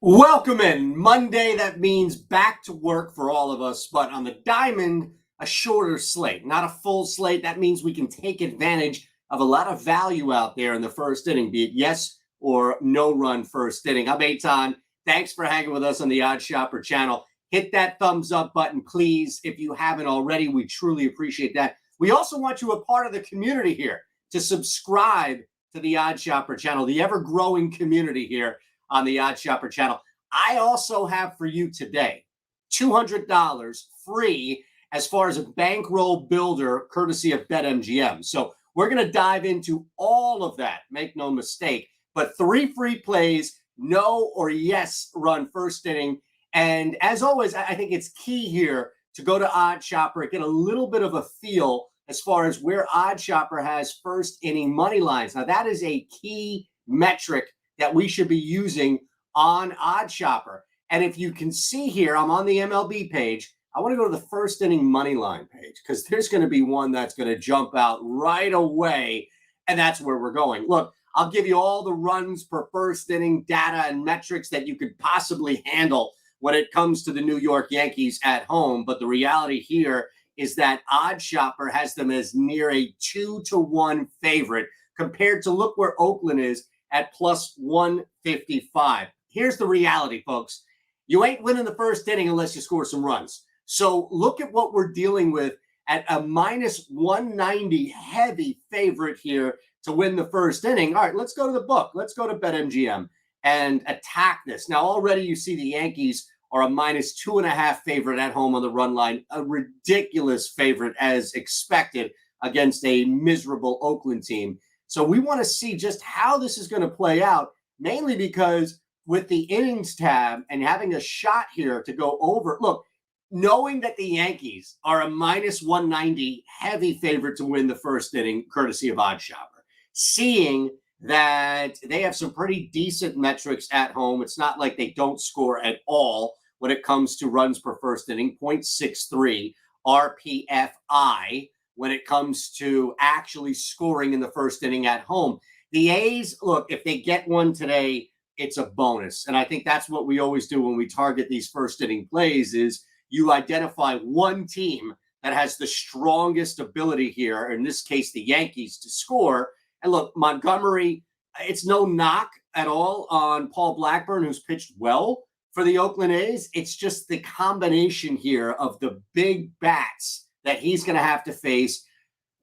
Welcome in. Monday, that means back to work for all of us, but on the diamond, a shorter slate, not a full slate. That means we can take advantage of a lot of value out there in the first inning, be it yes or no run first inning. I'm Eytan. Thanks for hanging with us on the Odd Shopper channel. Hit that thumbs up button, please, if you haven't already. We truly appreciate that. We also want you a part of the community here to subscribe to the Odd Shopper channel, the ever-growing community here on the Odd Shopper channel. I also have for you today $200 free as far as a bankroll builder courtesy of BetMGM. So we're going to dive into all of that, make no mistake, but 3 free plays, no or yes run first inning. And as always, I think it's key here to go to Odd Shopper, get a little bit of a feel as far as where Odd Shopper has first inning money lines. Now, that is a key metric that we should be using on Odd Shopper. And if you can see here, I'm on the MLB page. I want to go to the first inning money line page because there's going to be one that's going to jump out right away, and that's where we're going. Look, I'll give you all the runs per first inning data and metrics that you could possibly handle when it comes to the New York Yankees at home. But the reality here is that Odd Shopper has them as near a 2-1 favorite compared to, look where Oakland is, at plus 155. Here's the reality, folks. You ain't winning the first inning unless you score some runs. So look at what we're dealing with at a minus 190 heavy favorite here to win the first inning. All right, let's go to the book. Let's go to BetMGM and attack this. Now, already you see the Yankees are a minus 2.5 favorite at home on the run line, a ridiculous favorite as expected against a miserable Oakland team. So we want to see just how this is going to play out, mainly because with the innings tab and having a shot here to go over, look, knowing that the Yankees are a minus 190 heavy favorite to win the first inning, courtesy of Odd Shopper, seeing that they have some pretty decent metrics at home. It's not like they don't score at all when it comes to runs per first inning, 0.63 RPFI. When it comes to actually scoring in the first inning at home. The A's, look, if they get one today, it's a bonus. And I think that's what we always do when we target these first inning plays is you identify one team that has the strongest ability here, in this case, the Yankees, to score. And look, Montgomery, it's no knock at all on Paul Blackburn, who's pitched well for the Oakland A's. It's just the combination here of the big bats that he's going to have to face.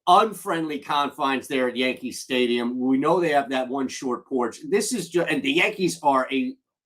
Unfriendly confines there at Yankee Stadium. We know they have that one short porch. This is just, and the Yankees are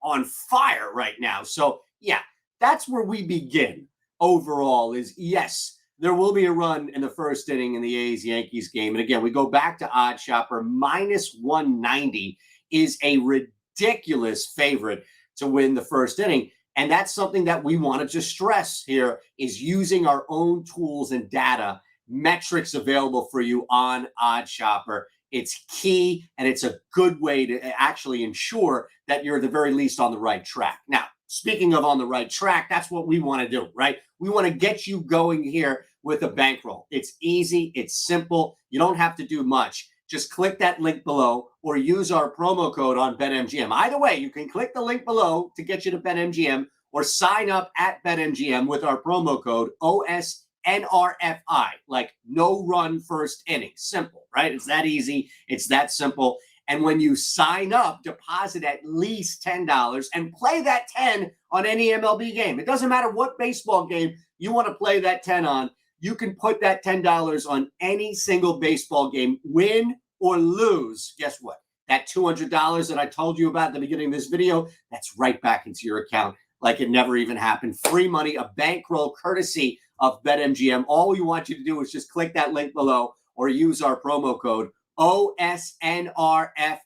on fire right now. So yeah, that's where we begin overall is yes, there will be a run in the first inning in the A's Yankees game. And again, we go back to Odd Shopper. Minus 190 is a ridiculous favorite to win the first inning. And that's something that we wanted to stress here is using our own tools and data, metrics available for you on Odd Shopper. It's key, and it's a good way to actually ensure that you're at the very least on the right track. Now, speaking of on the right track, that's what we want to do, right? We want to get you going here with a bankroll. It's easy. It's simple. You don't have to do much. Just click that link below or use our promo code on BetMGM. Either way, you can click the link below to get you to BetMGM or sign up at BetMGM with our promo code OSNRFI, like no run first inning. Simple, right? It's that easy. It's that simple. And when you sign up, deposit at least $10 and play that 10 on any MLB game. It doesn't matter what baseball game you want to play that 10 on. You can put that $10 on any single baseball game, win or lose. Guess what? That $200 that I told you about at the beginning of this video, that's right back into your account like it never even happened. Free money, a bankroll courtesy of BetMGM. All we want you to do is just click that link below or use our promo code OSNRFI.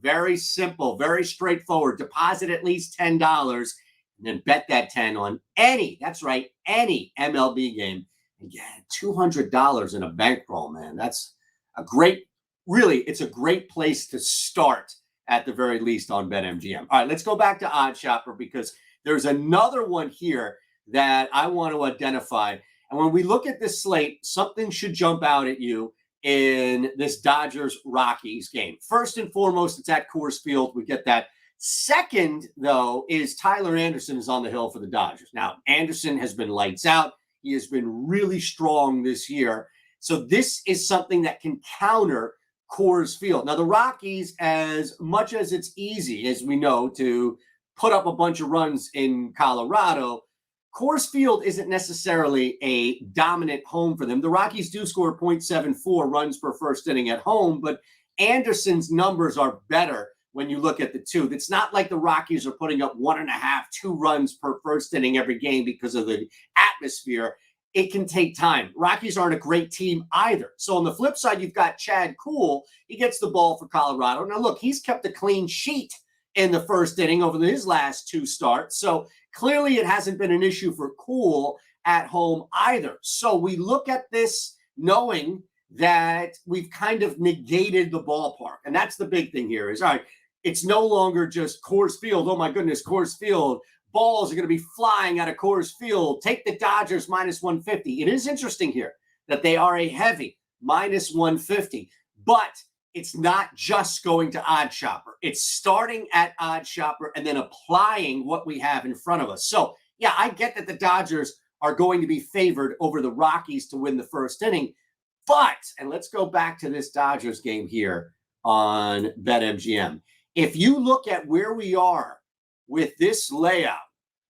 Very simple, very straightforward. Deposit at least $10 and then bet that 10 on any, that's right, any MLB game. Again, $200 in a bankroll, man. That's a great, really, it's a great place to start at the very least on BetMGM. All right, let's go back to Odd Shopper because there's another one here that I want to identify. And when we look at this slate, something should jump out at you in this Dodgers-Rockies game. First and foremost, it's at Coors Field. We get that Second, though, is Tyler Anderson is on the hill for the Dodgers. Now, Anderson has been lights out. He has been really strong this year. So this is something that can counter Coors Field. Now, the Rockies, as much as it's easy, as we know, to put up a bunch of runs in Colorado, Coors Field isn't necessarily a dominant home for them. The Rockies do score 0.74 runs per first inning at home, but Anderson's numbers are better when you look at the two. It's not like the Rockies are putting up 1.5, 2 runs per first inning every game because of the atmosphere. It can take time. Rockies aren't a great team either. So on the flip side, you've got Chad Kuhl. He gets the ball for Colorado. Now, look, he's kept a clean sheet in the first inning over his last 2 starts. So clearly it hasn't been an issue for Kuhl at home either. So we look at this knowing that we've kind of negated the ballpark. And that's the big thing here is, all right, it's no longer just Coors Field. Oh, my goodness, Coors Field. Balls are going to be flying out of Coors Field. Take the Dodgers minus 150. It is interesting here that they are a heavy minus 150, but it's not just going to Odd Shopper. It's starting at Odd Shopper and then applying what we have in front of us. So, yeah, I get that the Dodgers are going to be favored over the Rockies to win the first inning. But, and let's go back to this Dodgers game here on BetMGM. If you look at where we are with this layout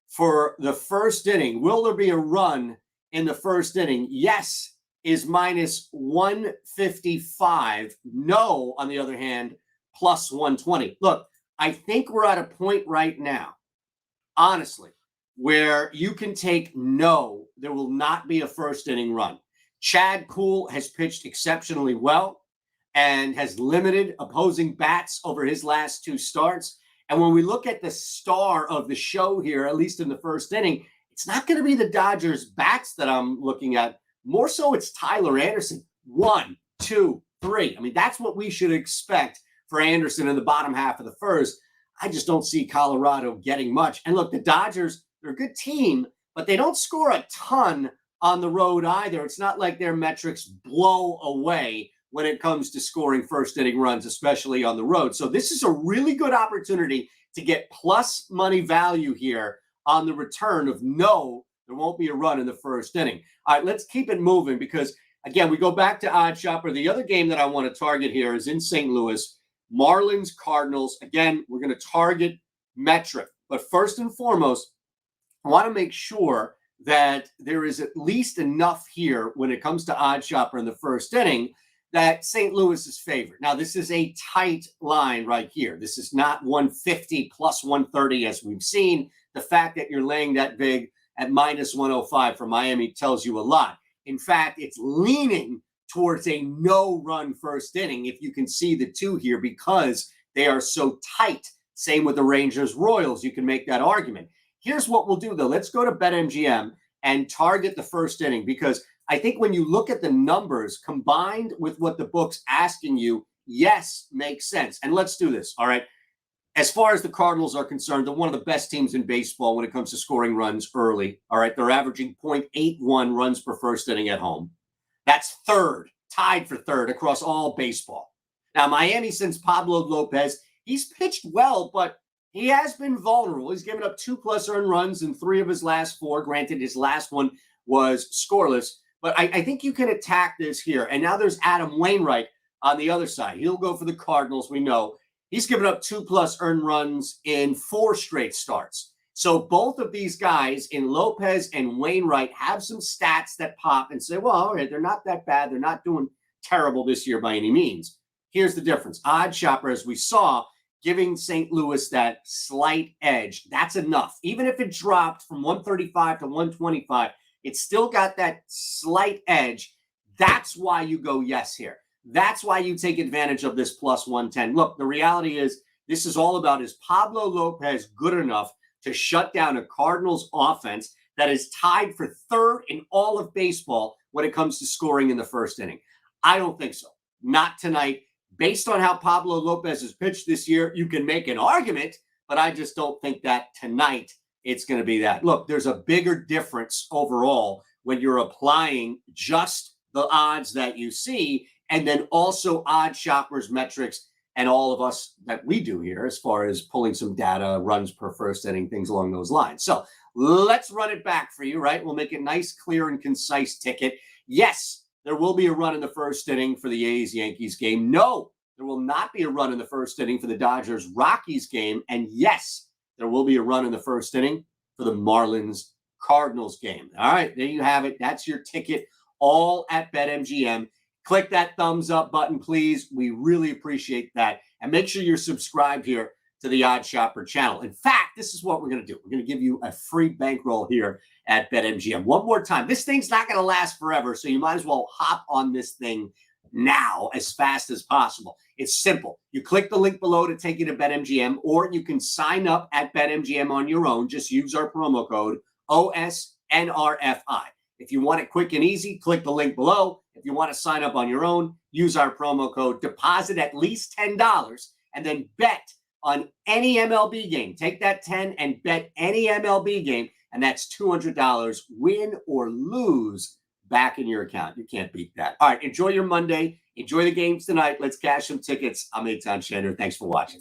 for the first inning, will there be a run in the first inning? Yes is minus 155. No, on the other hand, plus 120. Look, I think we're at a point right now, honestly, where you can take no, there will not be a first inning run. Chad Kuhl has pitched exceptionally well and has limited opposing bats over his last 2 starts. And when we look at the star of the show here, at least in the first inning, it's not going to be the Dodgers bats that I'm looking at. More so, it's Tyler Anderson. 1, 2, 3. I mean, that's what we should expect for Anderson in the bottom half of the first. I just don't see Colorado getting much. And look, the Dodgers, they're a good team, but they don't score a ton on the road either. It's not like their metrics blow away when it comes to scoring first inning runs, especially on the road. So this is a really good opportunity to get plus money value here on the return of no, there won't be a run in the first inning. All right, let's keep it moving because, again, we go back to Odd Shopper. The other game that I want to target here is in St. Louis, Marlins, Cardinals. Again, we're going to target metric. But first and foremost, I want to make sure that there is at least enough here when it comes to Odd Shopper in the first inning that St. Louis is favored. Now, this is a tight line right here. This is not 150 plus 130 as we've seen. The fact that you're laying that big at minus 105 for Miami tells you a lot. In fact, it's leaning towards a no-run first inning, if you can see the two here, because they are so tight. Same with the Rangers-Royals. You can make that argument. Here's what we'll do, though. Let's go to BetMGM and target the first inning, because I think when you look at the numbers combined with what the book's asking you, yes, makes sense. And let's do this, all right? As far as the Cardinals are concerned, they're one of the best teams in baseball when it comes to scoring runs early, all right? They're averaging 0.81 runs per first inning at home. That's third, tied for third across all baseball. Now, Miami, since Pablo Lopez, he's pitched well, but he has been vulnerable. He's given up 2+ earned runs in 3 of his last 4. Granted, his last one was scoreless. But I think you can attack this here. And now there's Adam Wainwright on the other side. He'll go for the Cardinals, we know. He's given up 2+ earned runs in 4 straight starts. So both of these guys in Lopez and Wainwright have some stats that pop and say, well, all right, they're not that bad. They're not doing terrible this year by any means. Here's the difference. Odd Shopper, as we saw, giving St. Louis that slight edge. That's enough. Even if it dropped from 135 to 125, it's still got that slight edge. That's why you go yes here. That's why you take advantage of this plus 110. Look, the reality is this is all about, is Pablo Lopez good enough to shut down a Cardinals offense that is tied for third in all of baseball when it comes to scoring in the first inning? I don't think so. Not tonight. Based on how Pablo Lopez has pitched this year, you can make an argument, but I just don't think that tonight it's going to be that. Look, there's a bigger difference overall when you're applying just the odds that you see and then also Odd Shopper's metrics and all of us that we do here as far as pulling some data, runs per first inning, things along those lines. So let's run it back for you, right? We'll make a nice, clear, and concise ticket. Yes, there will be a run in the first inning for the A's-Yankees game. No, there will not be a run in the first inning for the Dodgers-Rockies game. And yes, there will be a run in the first inning for the Marlins-Cardinals game. All right, there you have it. That's your ticket, all at BetMGM. Click that thumbs up button, please. We really appreciate that. And make sure you're subscribed here to the Odd Shopper channel. In fact, this is what we're going to do. We're going to give you a free bankroll here at BetMGM. One more time. This thing's not going to last forever, so you might as well hop on this thing now as fast as possible. It's simple. You click the link below to take you to BetMGM, or you can sign up at BetMGM on your own. Just use our promo code OSNRFI. If you want it quick and easy, click the link below. If you want to sign up on your own, use our promo code, deposit at least $10, and then bet on any MLB game. Take that 10 and bet any MLB game, and that's $200, win or lose, back in your account. You can't beat that. All right, enjoy your Monday. Enjoy the games tonight. Let's cash some tickets. I'm Eytan Shander. Thanks for watching.